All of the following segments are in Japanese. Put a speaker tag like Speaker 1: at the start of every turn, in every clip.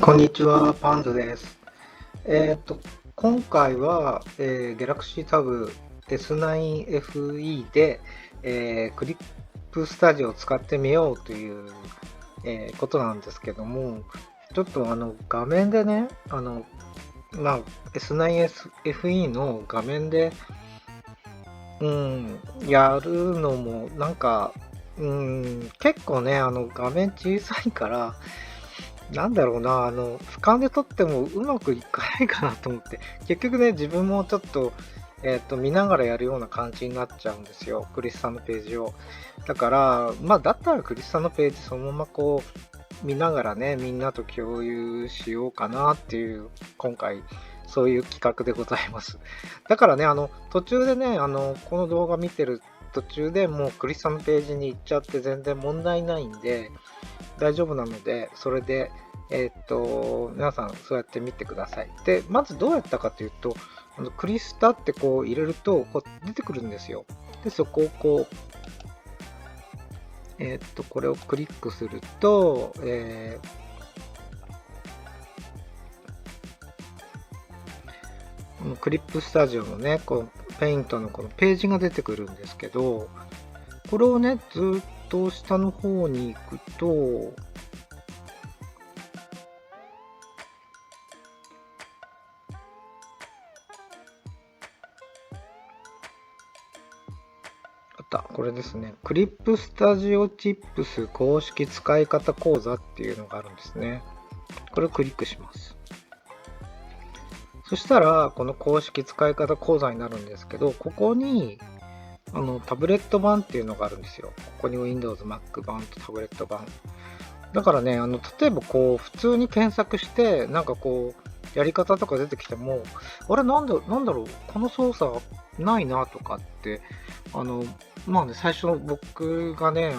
Speaker 1: こんにちは、パンズです。えっと、今回は、Galaxy Tab S9FE で、クリップスタジオを使ってみようという、ことなんですけども、ちょっと画面でね、S9FE の画面で、やるのも結構ね、画面小さいから、なんだろうな、俯瞰で撮ってもうまくいかないかなと思って、結局ね、自分もちょっと、見ながらやるような感じになっちゃうんですよ、クリスさんのページを。だから、だったらクリスさんのページそのままこう、見ながらね、みんなと共有しようかなっていう、今回、そういう企画でございます。だからね、途中でね、この動画見てる途中でもうクリスさんのページに行っちゃって全然問題ないんで、大丈夫なので、それで、皆さんそうやって見てください。で、まずどうやったかというと、クリスタってこう入れると、こう出てくるんですよ。で、そこをこう、これをクリックすると、このクリップスタジオのね、こうペイントのこのページが出てくるんですけど、これをね、ずっと下の方に行くと、これですね。クリップスタジオチップス公式使い方講座っていうのがあるんですね。これをクリックします。そしたら、この公式使い方講座になるんですけど、ここに、タブレット版っていうのがあるんですよ。ここに Windows、Mac 版とタブレット版。だからね、例えばこう、普通に検索して、なんかこう、やり方とか出てきても、あれなんだろう、この操作ないなとかって、あの、最初僕がね、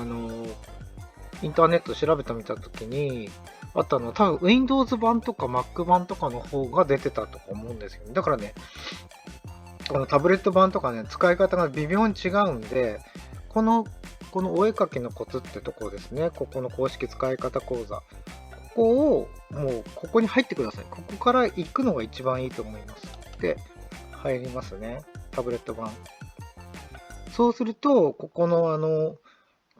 Speaker 1: インターネット調べてみたときに、あったのは多分 Windows 版とか Mac 版とかの方が出てたと思うんですよね。だからね、タブレット版とかね、使い方が微妙に違うんで、この、このお絵かきのコツってところですね。ここの公式使い方講座。ここを、もう、ここに入ってください。ここから行くのが一番いいと思います。で、入りますね。タブレット版。そうすると、ここの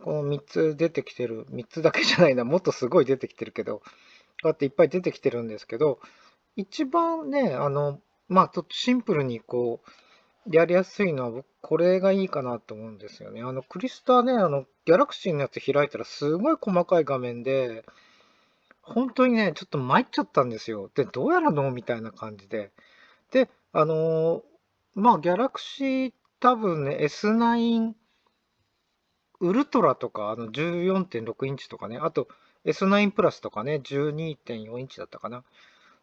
Speaker 1: この3つ出てきてる、3つだけじゃないな、もっとすごい出てきてるけど、こうやっていっぱい出てきてるんですけど、一番ね、ちょっとシンプルにこう、やりやすいのは、僕、これがいいかなと思うんですよね。クリスタね、ギャラクシーのやつ開いたらすごい細かい画面で、本当にね、ちょっと参っちゃったんですよ。で、どうやるのみたいな感じで。で、ギャラクシー多分ね、S9 ウルトラとか、14.6インチとかね、あと S9 プラスとかね、12.4インチだったかな。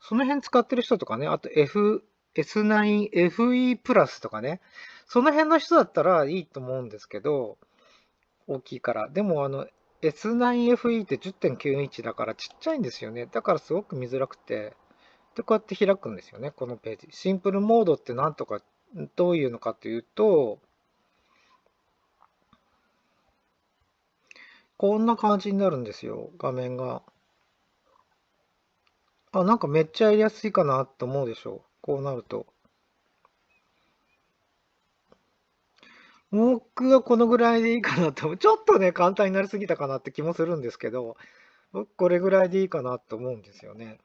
Speaker 1: その辺使ってる人とかね、あと S9FE プラスとかね、その辺の人だったらいいと思うんですけど、大きいから。でもS9FE って10.9インチだからちっちゃいんですよね。だからすごく見づらくて、で、こうやって開くんですよね、このページ。シンプルモードってなんとか、どういうのかというと、こんな感じになるんですよ、画面が。なんかめっちゃやりやすいかなと思うでしょ。こうなると。僕はこのぐらいでいいかなと思う。ちょっとね、簡単になりすぎたかなって気もするんですけど、僕これぐらいでいいかなと思うんですよね。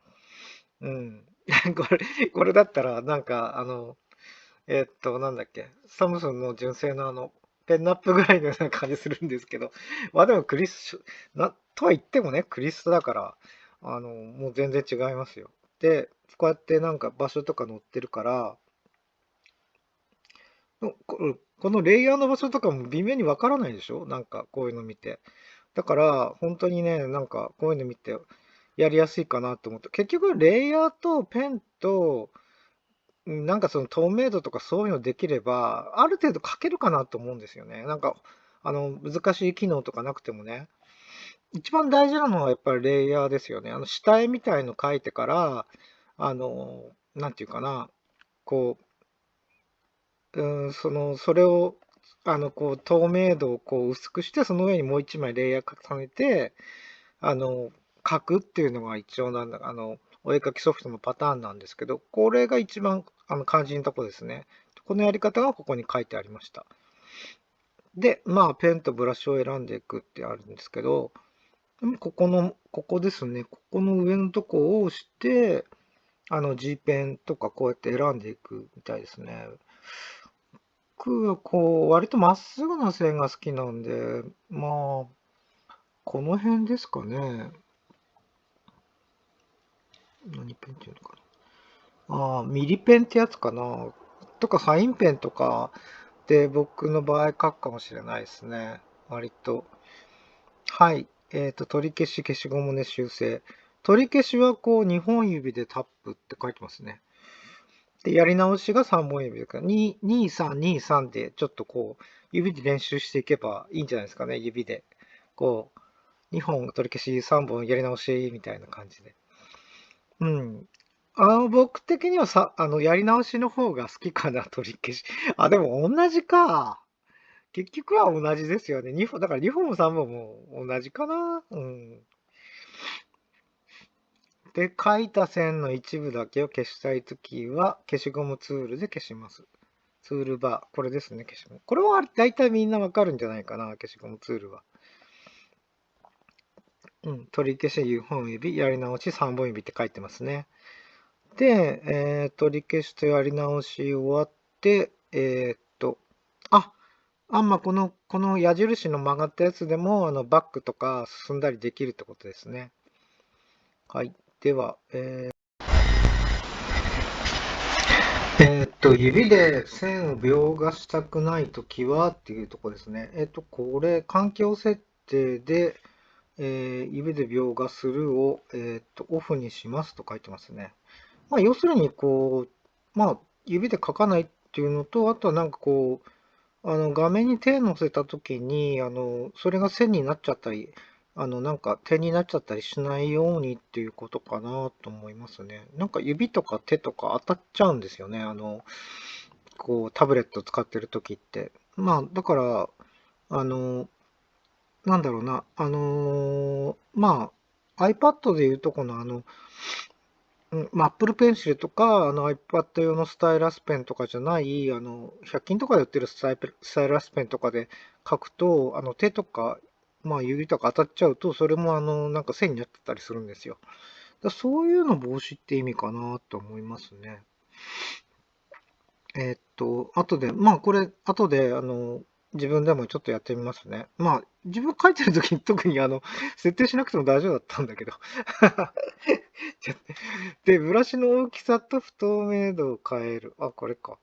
Speaker 1: うん。これだったら、なんか、なんだっけ、サムスンの純正のペンナップぐらいのような感じするんですけど、でもとは言ってもね、クリストだから、もう全然違いますよ。で、こうやってなんか場所とか載ってるから、このレイヤーの場所とかも微妙にわからないでしょなんかこういうの見て。だから、本当にね、なんかこういうの見てやりやすいかなと思って。結局、レイヤーとペンと、なんかその透明度とかそういうのできれば、ある程度書けるかなと思うんですよね。なんか、難しい機能とかなくてもね。一番大事なのはやっぱりレイヤーですよね。下絵みたいの書いてから、なんていうかな、こそれを、こう、透明度をこう薄くして、その上にもう一枚レイヤー重ねて、書くっていうのが一応お絵描きソフトのパターンなんですけど、これが一番肝心なとこですね。このやり方がここに書いてありました。で、まあ、ペンとブラシを選んでいくってあるんですけど、ここですね。ここの上のとこを押して、G ペンとかこうやって選んでいくみたいですね。僕は割とまっすぐな線が好きなんで、まあ、この辺ですかね。何ペンっていうのかな。ミリペンってやつかな。とか、サインペンとかで僕の場合書くかもしれないですね。割と。はい。取り消し、消しゴムで修正。取り消しは2本指でタップって書いてますね。で、やり直しが3本指だから、2、2、3、2、3で、ちょっと指で練習していけばいいんじゃないですかね、指で。2本取り消し、3本やり直し、みたいな感じで。うん。僕的にはやり直しの方が好きかな、取り消し。でも同じか。結局は同じですよね。2本、だから2本も3本も同じかな。うん。で、書いた線の一部だけを消したいときは、消しゴムツールで消します。ツールバー。これですね、消しゴム。これは大体みんなわかるんじゃないかな、消しゴムツールは。うん。取り消し2本指、やり直し3本指って書いてますね。で、取り消しとやり直し終わって、あ、まあ、この矢印の曲がったやつでも、バックとか進んだりできるってことですね。はい。では、指で線を描画したくないときはっていうところですね。これ、環境設定で、指で描画するを、オフにしますと書いてますね。まあ、要するに、まあ、指で書かないっていうのと、あとは画面に手乗せたときに、それが線になっちゃったり、点になっちゃったりしないようにっていうことかなと思いますね。指とか手とか当たっちゃうんですよね。タブレット使ってるときって。まあ、だから、あの、なんだろうな、まあ、iPad でいうとこのApple Pencil とか、iPad 用のスタイラスペンとかじゃない、100均とかで売ってるスタイラスペンとかで書くと、手とか、まあ、指とか当たっちゃうと、それも線になってたりするんですよ。そういうの防止って意味かなと思いますね。これ、後で、自分でもちょっとやってみますね。まあ、自分書いてるときに特に設定しなくても大丈夫だったんだけど。で、ブラシの大きさと不透明度を変える。これか。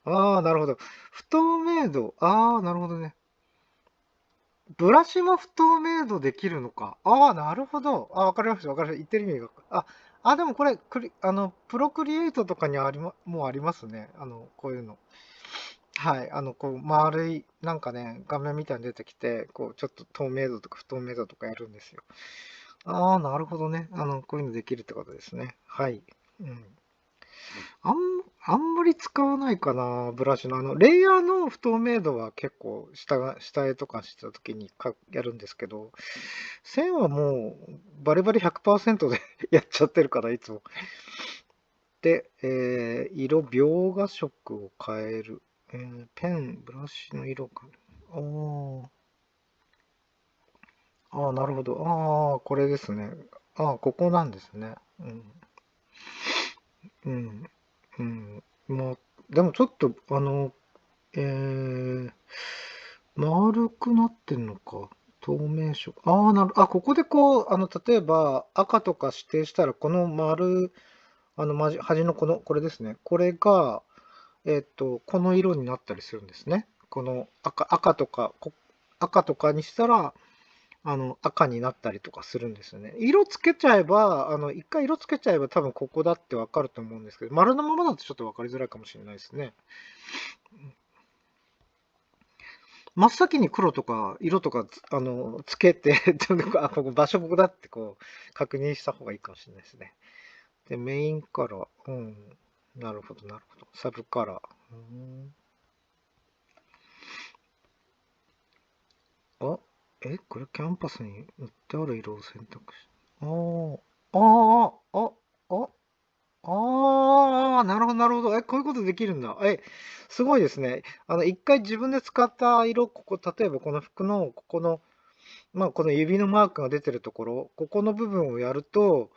Speaker 1: なるほど。不透明度。なるほどね。ブラシも不透明度できるのか。なるほど。わかりました、わかりました。言ってる意味が。でもこれ、プロクリエイトとかにもうありますね。こういうの。はい。丸い、画面みたいに出てきて、ちょっと透明度とか不透明度とかやるんですよ。なるほどね。こういうのできるってことですね。はい。うん。あん、あんまり使わないかな、ブラシの。レイヤーの不透明度は結構下絵とかした時にやるんですけど、線はもうバリバリ100%でやっちゃってるから、いつも。で、描画色を変える。ブラシの色か。なるほど。これですね。ここなんですね。うん。うん。うん。まあ、でもちょっと、丸くなってんのか。透明色。ここで例えば赤とか指定したら、この丸、端のこれですね。これが、この色になったりするんですね。この赤とかにしたら、赤になったりとかするんですよね。色つけちゃえば、一回色つけちゃえば多分ここだってわかると思うんですけど、丸のままだとちょっとわかりづらいかもしれないですね。真っ先に黒とか色とかつけて、ここだって確認した方がいいかもしれないですね。で、メインカラー。うん。なるほど、なるほど。サブカラー。これキャンパスに塗ってある色を選択しおー、ああ、なるほど、なるほど。こういうことできるんだ。すごいですね。一回自分で使った色、例えばこの服の、ここの、まあ、この指のマークが出てるところ、ここの部分をやると、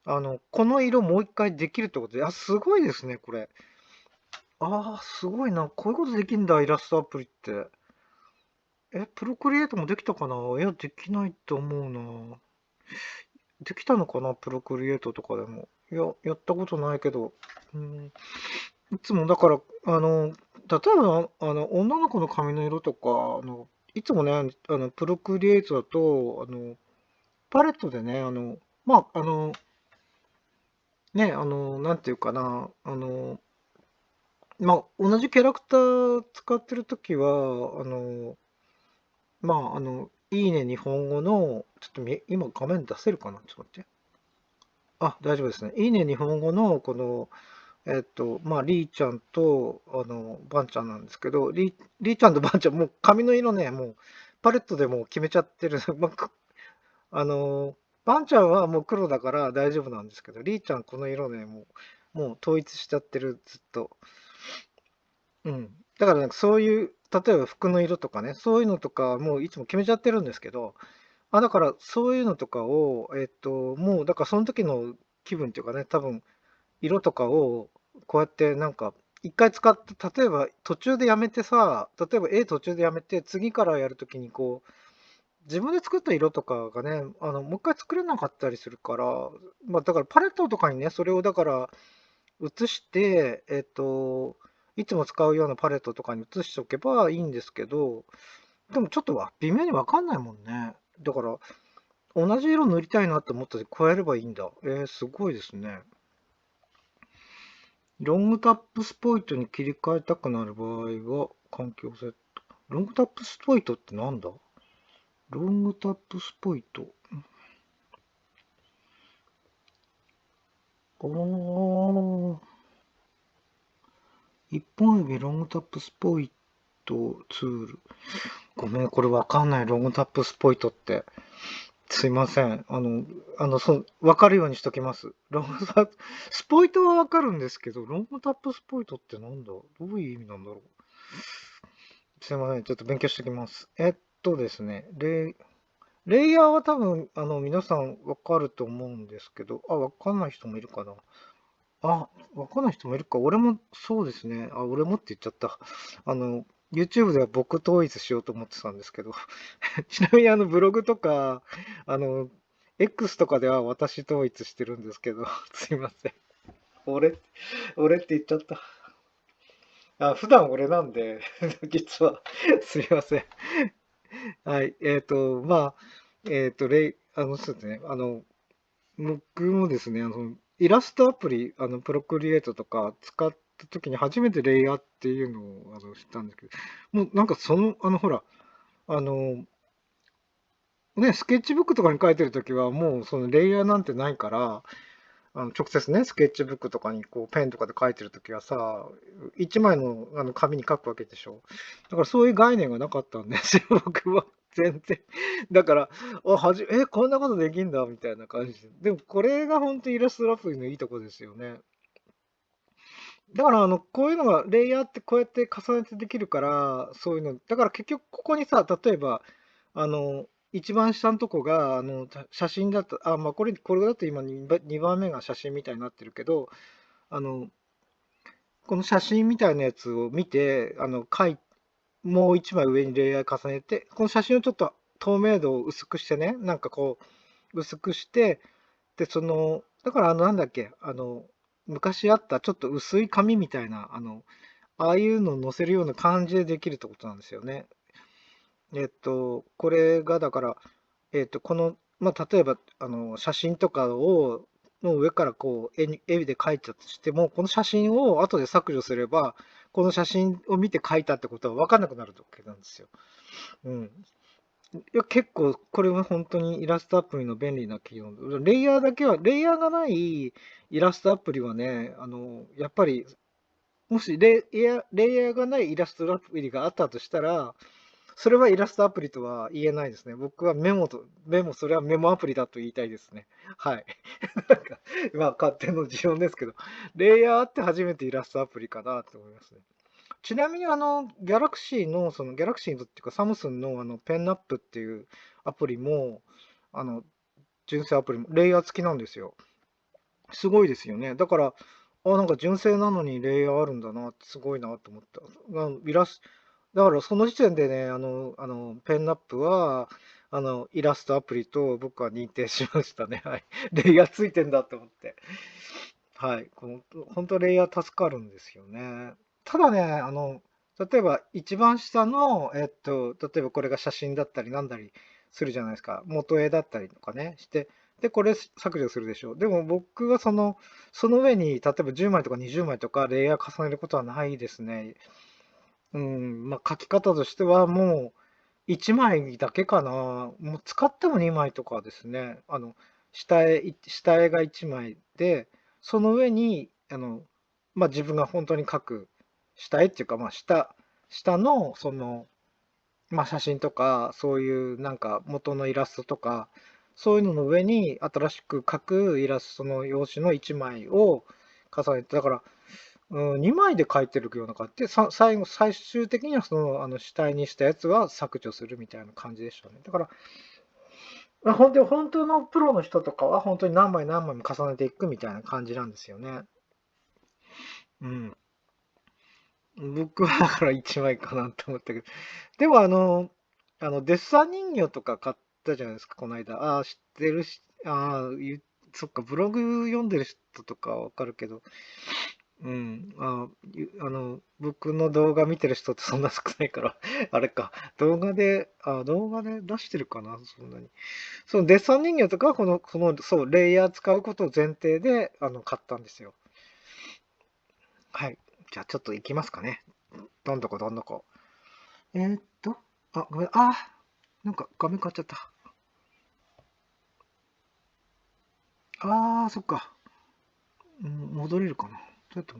Speaker 1: この色もう一回できるってことで、すごいですね、これ。すごいな。こういうことできるんだ、イラストアプリって。プロクリエイトもできたかな。できないと思うな。できたのかな、プロクリエイトとかでも。やったことないけど。うん、いつもだから、例えば、女の子の髪の色とか、いつもね、プロクリエイトだと、パレットでね、まあ、ね、なんていうかな、まあ、同じキャラクター使ってるときは、まあ、いいね日本語の、ちょっと今画面出せるかな、ちょっと待って。大丈夫ですね。いいね日本語の、この、まあ、リーちゃんと、バンちゃんなんですけど、リーちゃんとバンちゃん、もう髪の色ね、もう、パレットでもう決めちゃってる。まあ、あの、バンちゃんはもう黒だから大丈夫なんですけど、リーちゃんこの色ね、もう統一しちゃってる、ずっと。うん。だからなんかそういう、例えば服の色とかね、そういうのとか、もういつも決めちゃってるんですけど、だからそういうのとかを、もう、だからその時の気分っていうかね、多分、色とかを、こうやってなんか、一回使って、例えば途中でやめてさ、例えば A 途中でやめて、次からやるときにこう、自分で作った色とかがね、もう一回作れなかったりするから、まあだからパレットとかにね、それをだから移して、いつも使うようなパレットとかに移しておけばいいんですけど、でもちょっと微妙にわかんないもんね。だから、同じ色塗りたいなって思ったら加えればいいんだ。すごいですね。ロングタップスポイトに切り替えたくなる場合は、環境セット。ロングタップスポイトってなんだ？ロングタップスポイト。おー。一本指ロングタップスポイトツール。ごめん、これわかんない。ロングタップスポイトって。すいません。わかるようにしときます。ロングタップ、スポイトはわかるんですけど、ロングタップスポイトってなんだ？どういう意味なんだろう？すいません。ちょっと勉強してきます。ですね。レイヤーは多分、皆さんわかると思うんですけど、わかんない人もいるかな。わかんない人もいるか。俺もそうですね。俺もって言っちゃった。YouTube では僕統一しようと思ってたんですけど、ちなみにブログとか、あの、X とかでは私統一してるんですけど、すいません。俺、俺って言っちゃった。普段俺なんで、実は、すいません。はい。まあ、そうですね。僕もですね、イラストアプリ、プロクリエイトとか使った時に初めてレイヤーっていうのを知ったんですけど、もうなんかほら、あの、ね、スケッチブックとかに書いてる時はもうそのレイヤーなんてないから、直接ね、スケッチブックとかにこうペンとかで書いてる時はさ、一枚の紙に書くわけでしょ。だからそういう概念がなかったんですよ、僕は。全然。だから、こんなことできんだ、みたいな感じで。でもこれが本当にイラストアプリのいいとこですよね。だから、こういうのが、レイヤーってこうやって重ねてできるから、そういうの、だから結局ここにさ、例えば、一番下のとこが、写真だと、まあ、これだと今2番目が写真みたいになってるけど、あの、この写真みたいなやつを見て、もう一枚上にレイヤー重ねて、この写真をちょっと透明度を薄くしてね、なんかこう、薄くして、で、だからなんだっけ、昔あったちょっと薄い紙みたいな、ああいうのを載せるような感じでできるってことなんですよね。これがだから、まあ、例えば、写真とかの上からこう、絵で描いたとしても、この写真を後で削除すれば、この写真を見て描いたってことは分かんなくなるわけなんですよ。うん。いや、結構、これは本当にイラストアプリの便利な機能。レイヤーがないイラストアプリはね、やっぱり、もしレイヤーがないイラストアプリがあったとしたら、それはイラストアプリとは言えないですね。僕はそれはメモアプリだと言いたいですね。はい。なんか、まあ、勝手の持論ですけど、レイヤーあって初めてイラストアプリかなと思いますね。ちなみにギャラクシーの、ギャラクシーっていうか、サムスンのペンナップっていうアプリも、あの、純正アプリも、レイヤー付きなんですよ。すごいですよね。だから、なんか純正なのにレイヤーあるんだなって、すごいなと思った。だからその時点でね、ペンナップは、イラストアプリと僕は認定しましたね。はい。レイヤーついてんだと思って。はい。本当レイヤー助かるんですよね。ただね、例えば一番下の、例えばこれが写真だったりなんだりするじゃないですか。元絵だったりとかね、して、で、これ削除するでしょう。でも僕はその上に、例えば10枚とか20枚とかレイヤー重ねることはないですね。うん、まあ書き方としてはもう1枚だけかな。もう使っても2枚とかですね。下絵が1枚で、その上に、まあ自分が本当に描く下絵っていうか、まあ下の、まあ写真とか、そういうなんか元のイラストとか、そういうのの上に新しく描くイラストの用紙の1枚を重ねて、だから、2枚で描いてるような感じで、最終的には主体にしたやつは削除するみたいな感じでしたね。だから、まあ本当のプロの人とかは本当に何枚何枚も重ねていくみたいな感じなんですよね。うん。僕はだから1枚かなと思ったけど。でもデッサン人形とか買ったじゃないですか、この間。ああ、知ってるし、そっか、ブログ読んでる人とかわかるけど、うん。僕の動画見てる人ってそんな少ないから、あれか。動画で出してるかな、そんなに。そのデッサン人形とかはそう、レイヤー使うことを前提で、買ったんですよ。はい。じゃあちょっと行きますかね。どんどこどんどこ。ごめん、なんか画面変わっちゃった。そっか。うん、戻れるかな。ちょっと、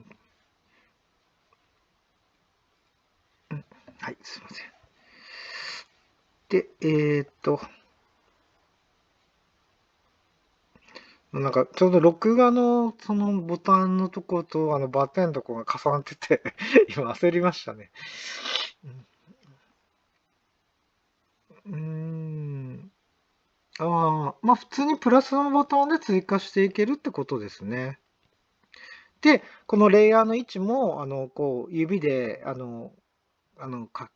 Speaker 1: うん、はい、すいません。で、なんか、ちょうど録画のそのボタンのとことバッテンのとこが重なってて今焦りましたね。うーん。まあ普通にプラスのボタンで追加していけるってことですね。で、このレイヤーの位置も、指で、あの、か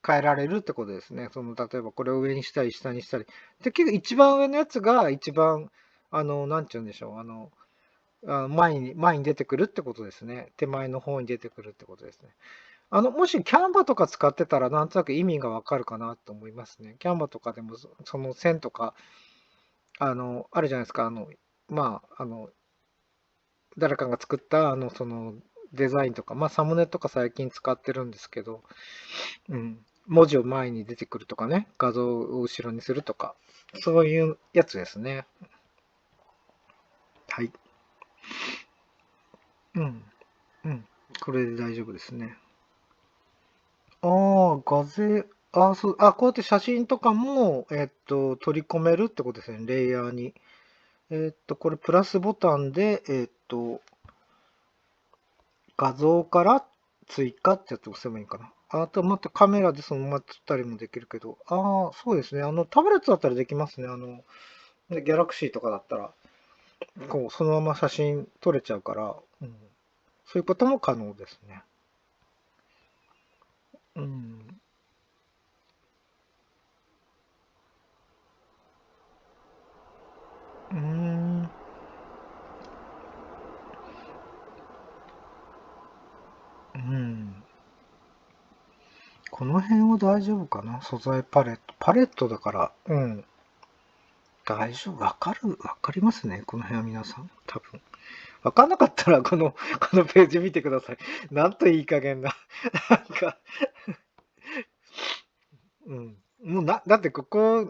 Speaker 1: 変えられるってことですね。例えばこれを上にしたり下にしたり。で、結局一番上のやつが一番、なんて言うんでしょう。前に出てくるってことですね。手前の方に出てくるってことですね。もしキャンバとか使ってたら、なんとなく意味がわかるかなと思いますね。キャンバとかでも、その線とか、あるじゃないですか。まあ、誰かが作った、デザインとか、まあ、サムネとか最近使ってるんですけど、うん。文字を前に出てくるとかね、画像を後ろにするとか、そういうやつですね。はい。うん。うん。これで大丈夫ですね。画勢、そう、こうやって写真とかも、取り込めるってことですね、レイヤーに。これプラスボタンで、画像から追加ってやつを押せばいいかな。あと、またカメラでそのまま撮ったりもできるけど、そうですね。タブレットだったらできますね。ギャラクシーとかだったら、そのまま写真撮れちゃうから、うん、そういうことも可能ですね。うん。うーん。うん。この辺は大丈夫かな、素材パレット。パレットだから、うん。大丈夫。わかりますね。この辺は皆さん。多分。わかんなかったら、このページ見てください。なんといい加減な。なんか、うん。だってここ、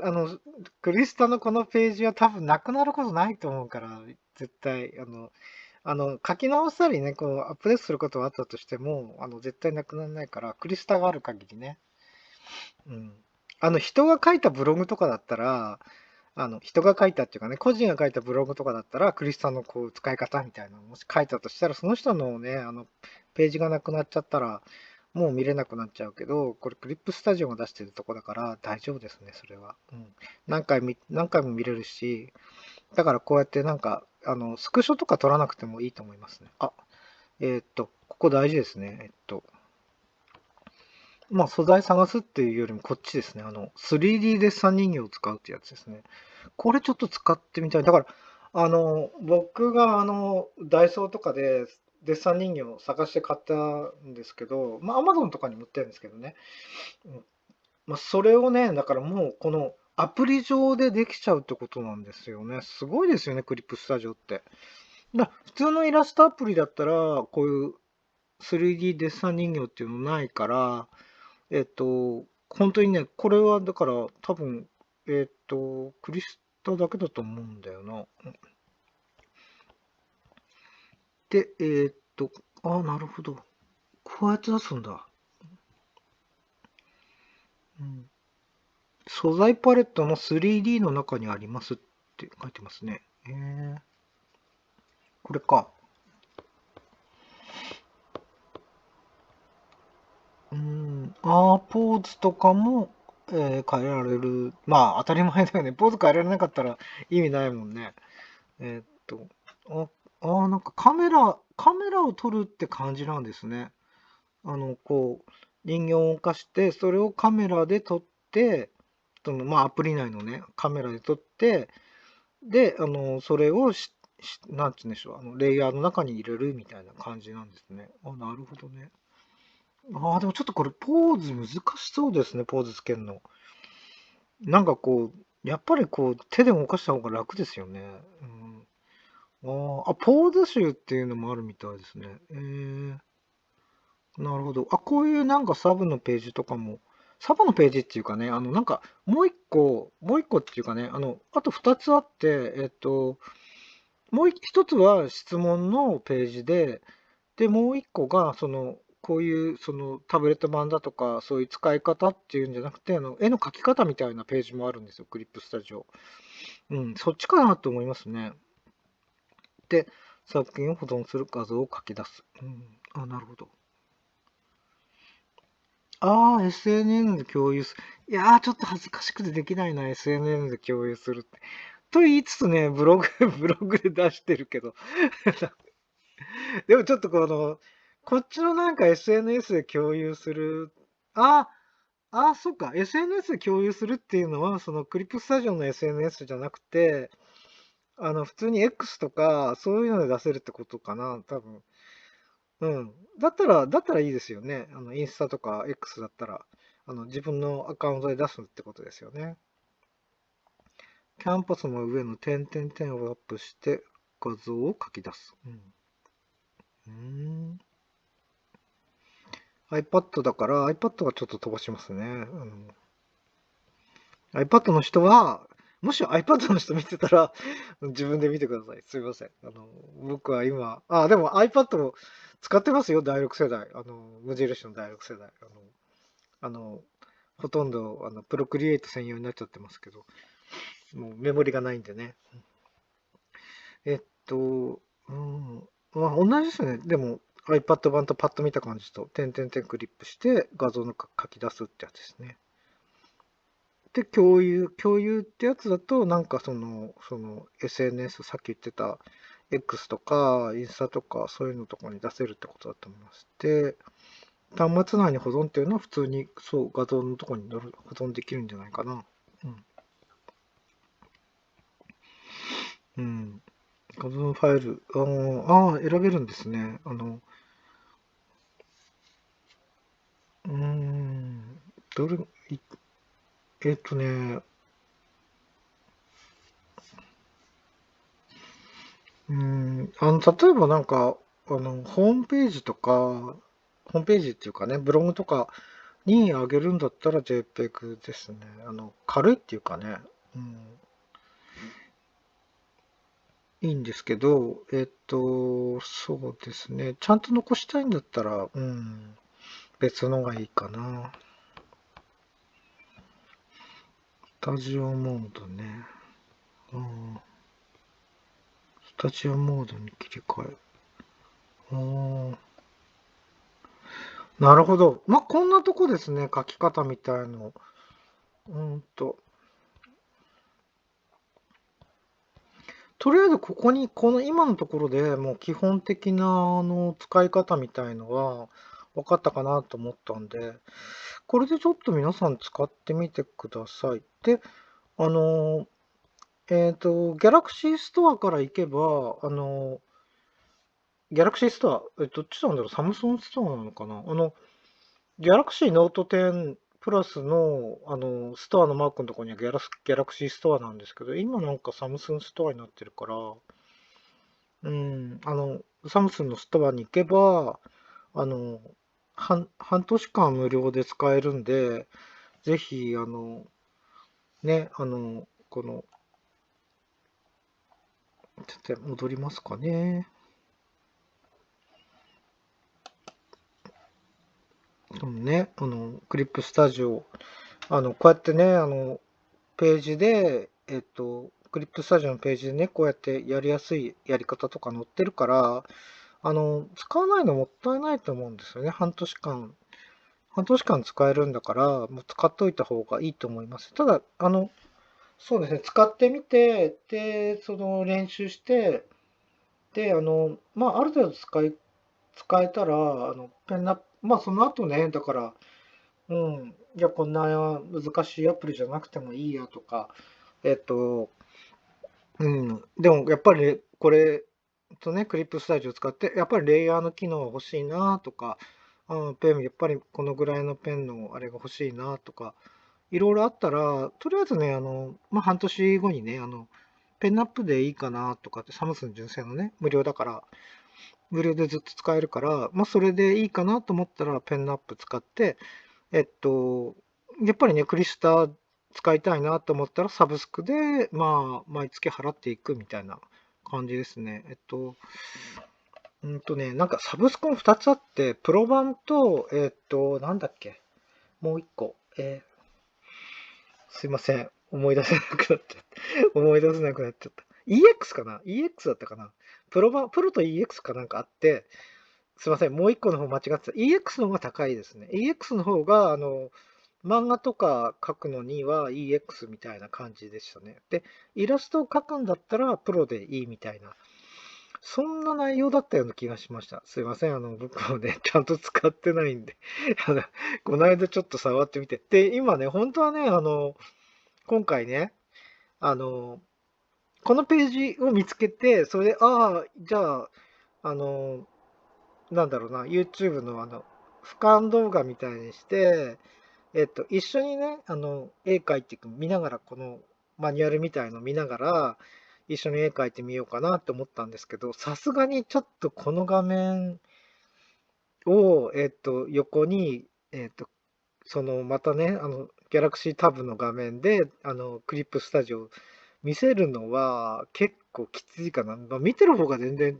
Speaker 1: クリスタのこのページは多分なくなることないと思うから、絶対、書き直したりね、アップデートすることはあったとしても、絶対なくならないから、クリスタがある限りね。うん。人が書いたブログとかだったら、人が書いたっていうかね、個人が書いたブログとかだったら、クリスタのこう使い方みたいなのもし書いたとしたら、その人のね、ページがなくなっちゃったら、もう見れなくなっちゃうけど、これクリップスタジオが出してるとこだから大丈夫ですね、それは。うん。何回も見れるし、だからこうやってなんか、スクショとか撮らなくてもいいと思いますね。ここ大事ですね。まあ、素材探すっていうよりもこっちですね。3D デッサン人形を使うってやつですね。これちょっと使ってみたい。だから、僕がダイソーとかでデッサン人形を探して買ったんですけど、まあ、Amazon とかにも売ってるんですけどね。うん、まあ、それをね、だからもうこのアプリ上でできちゃうってことなんですよね。すごいですよね、クリップスタジオって。普通のイラストアプリだったら、こういう 3D デッサン人形っていうのないから、本当にね、これはだから多分、クリスタだけだと思うんだよな。で、なるほど。こうやって出すんだ。うん、素材パレットの 3D の中にありますって書いてますね。これか。ポーズとかも、変えられる。まあ、当たり前だよね。ポーズ変えられなかったら意味ないもんね。えーっと、なんかカメラを撮るって感じなんですね。こう、人形を動かして、それをカメラで撮って、まあ、アプリ内のね、カメラで撮って、で、それをなんて言うんでしょう、レイヤーの中に入れるみたいな感じなんですね。なるほどね。でもちょっとこれ、ポーズ難しそうですね、ポーズつけるの。なんかこう、やっぱりこう、手で動かした方が楽ですよね。うん。ポーズ集っていうのもあるみたいですね。なるほど。こういうなんかサブのページとかも、サブのページっていうかね、なんか、もう一個っていうかね、あと二つあって、もう一つは質問のページで、もう一個が、こういう、タブレット版だとか、そういう使い方っていうんじゃなくて、絵の描き方みたいなページもあるんですよ、クリップスタジオ。うん、そっちかなと思いますね。で、作品を保存する画像を書き出す。うん、なるほど。SNS で共有する。いやー、ちょっと恥ずかしくてできないな、SNS で共有するって。と言いつつね、ブログで出してるけど。でもちょっとこっちのなんか SNS で共有する。あそっか。SNS で共有するっていうのは、そのクリップスタジオの SNS じゃなくて、普通に X とか、そういうので出せるってことかな、多分。うん。だったらいいですよね。インスタとか X だったら、自分のアカウントで出すってことですよね。キャンパスの上の点々点をアップして画像を書き出す。うん。iPad だから iPad はちょっと飛ばしますね。iPad の人は、もし iPad の人見てたら自分で見てください。すみません。僕は今、でも iPad を使ってますよ、第6世代。無印の第6世代。あの、ほとんど、プロクリエイト専用になっちゃってますけど、もうメモリがないんでね。えっと、うん、まあ、同じですね。でも iPad 版とパッと見た感じと、点々点クリップして画像の書き出すってやつですね。で、共有ってやつだと、なんかSNS、さっき言ってた X とか、インスタとか、そういうのとかに出せるってことだと思います。で、端末内に保存っていうのは普通に、そう、画像のとこに保存できるんじゃないかな。うん。うん。画像ファイル、選べるんですね。どれ、いえっとね、例えばなんか、ホームページとか、ホームページっていうかね、ブログとかにあげるんだったら JPEG ですね。軽いっていうかね、うん、いいんですけど、そうですね。ちゃんと残したいんだったら、別のがいいかな。タジオモードね。スタジオモードに切り替え。なるほど。まあ、こんなとこですね。書き方みたいの。とりあえずここに、この今のところでもう基本的な使い方みたいのは分かったかなと思ったんで、これでちょっと皆さん使ってみてください。で、Galaxy Store から行けば、Galaxy Store、どっちなんだろう、サムスンストアなのかなGalaxy Note 10プラスの、ストアのマークのところにはGalaxy Store なんですけど、今なんかサムスンストアになってるから、サムスンのストアに行けば、あの、半年間無料で使えるんで、ぜひ、この、ちょっと戻りますかね。クリップスタジオ、こうやってね、ページで、クリップスタジオのページでね、こうやってやりやすいやり方とか載ってるから、使わないのもったいないと思うんですよね。半年間使えるんだから、もう使っといた方がいいと思います。ただ、そうですね、使ってみて、で、その練習して、で、ある程度使えたら、その後ね、だから、いや、こんな難しいアプリじゃなくてもいいやとか、えっと、でもやっぱりこれとね、クリップスタジオ使って、やっぱりレイヤーの機能欲しいなとか、やっぱりこのぐらいのペンのあれが欲しいなとか、いろいろあったら、とりあえずね、半年後にね、ペンナップでいいかなとかって、サムスン純正のね、無料だから、無料でずっと使えるから、それでいいかなと思ったら、ペンナップ使って、やっぱりね、クリスタ使いたいなと思ったら、サブスクで、毎月払っていくみたいな感じですね。なんかサブスクも2つあって、プロ版と、なんだっけ、もう1個。すいません。思い出せなくなっちゃった。思い出せなくなっちゃった。EX かな？ EX だったかな？プロと EX かなんかあって、すいません。もう一個の方間違ってた。EX の方が高いですね。EX の方が、漫画とか描くのには EX みたいな感じでしたね。で、イラストを描くんだったらプロでいいみたいな。そんな内容だったような気がしました。すいません。僕もね、ちゃんと使ってないんであの、この間ちょっと触ってみて。で、今ね、本当はね、今回ね、あの、このページを見つけて、それで、じゃあ、あの、なんだろうな、YouTube の俯瞰動画みたいにして、一緒にね、絵描いていく、見ながら、このマニュアルみたいの見ながら、一緒に絵描いてみようかなって思ったんですけど、さすがにちょっとこの画面を、横に、またね、Galaxy Tab の画面で、クリップスタジオ見せるのは結構きついかな。見てる方が全然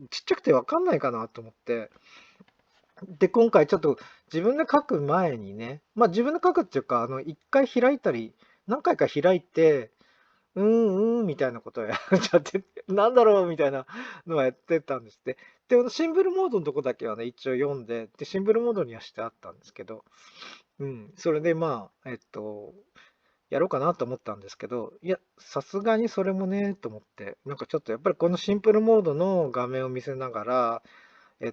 Speaker 1: ちっちゃくてわかんないかなと思って。で、今回ちょっと自分で書く前にね、自分で書くっていうか、一回開いたり、何回か開いて、みたいなことをやっちゃって、なんだろうみたいなのはやってたんですって。で、シンブルモードのとこだけはね、一応読んで、で、シンブルモードにはしてあったんですけど、それでやろうかなと思ったんですけど、いや、さすがにそれもね、と思って、なんかちょっとやっぱりこのシンプルモードの画面を見せながら、ちょ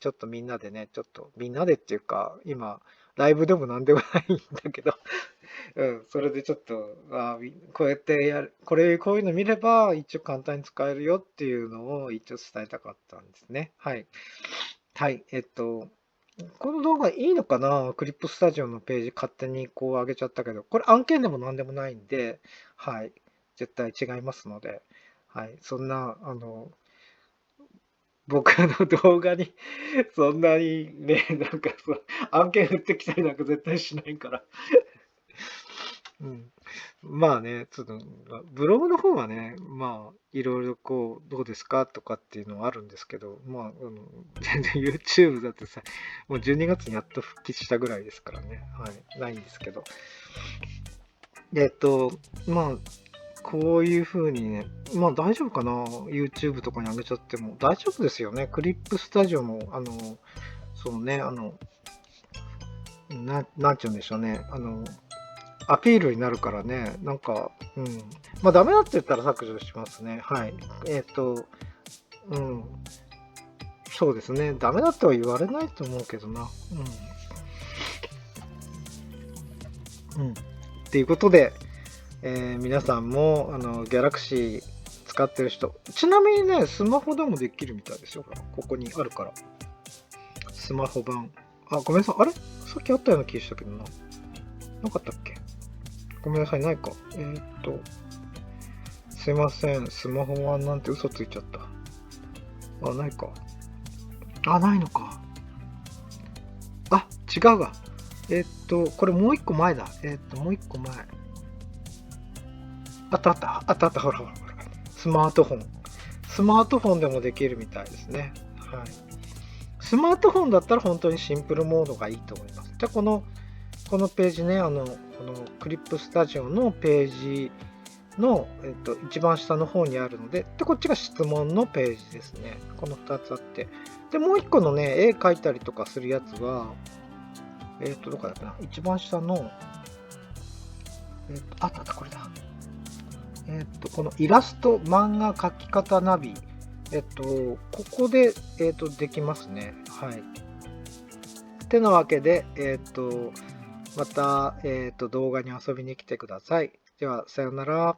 Speaker 1: っとみんなでね、ちょっとみんなでっていうか、今、ライブでもなんでもないんだけど、それでちょっと、こうやってこういうの見れば、一応簡単に使えるよっていうのを一応伝えたかったんですね。はい。はい。この動画いいのかな？クリップスタジオのページ勝手にこう上げちゃったけど、これ案件でも何でもないんで、はい。絶対違いますので、はい。そんな、僕の動画にそんなにね、なんか案件振ってきたりなんか絶対しないから。うん。まあね、ちょっと、ブログの方はね、いろいろこう、どうですかとかっていうのはあるんですけど、全然 YouTube だってさ、もう12月にやっと復帰したぐらいですからね、はい、ないんですけど。えっと、まあ、こういう風にね、まあ大丈夫かな ?YouTube とかに上げちゃっても大丈夫ですよね。クリップスタジオも、そうね、なんて言うんでしょうね。アピールになるからね、なんか、まあダメだって言ったら削除しますね。はい。うん。そうですね。ダメだとは言われないと思うけどな。っていうことで、皆さんもギャラクシー使ってる人、ちなみにね、スマホでもできるみたいですよ。ここにあるから。スマホ版。あ、ごめんなさい。あれさっきあったような気がしたけどな。なかったっけ？ごめんなさい。ないか。すいません。スマホ版なんて嘘ついちゃった。あ、ないか。あ、ないのか。あ、違うわ。これもう一個前だ。もう一個前。あったあった。あったあった。ほらほらほら。スマートフォン。スマートフォンでもできるみたいですね。はい。スマートフォンだったら本当にシンプルモードがいいと思います。じゃあこのページね、このクリップスタジオのページの、一番下の方にあるので、こっちが質問のページですね。この2つあって。で、もう1個のね、絵描いたりとかするやつは、どこだっけな、一番下の、あったあった、これだ。このイラスト、漫画描き方ナビ、ここで、できますね。はい。てなわけで、また、動画に遊びに来てください。では、さようなら。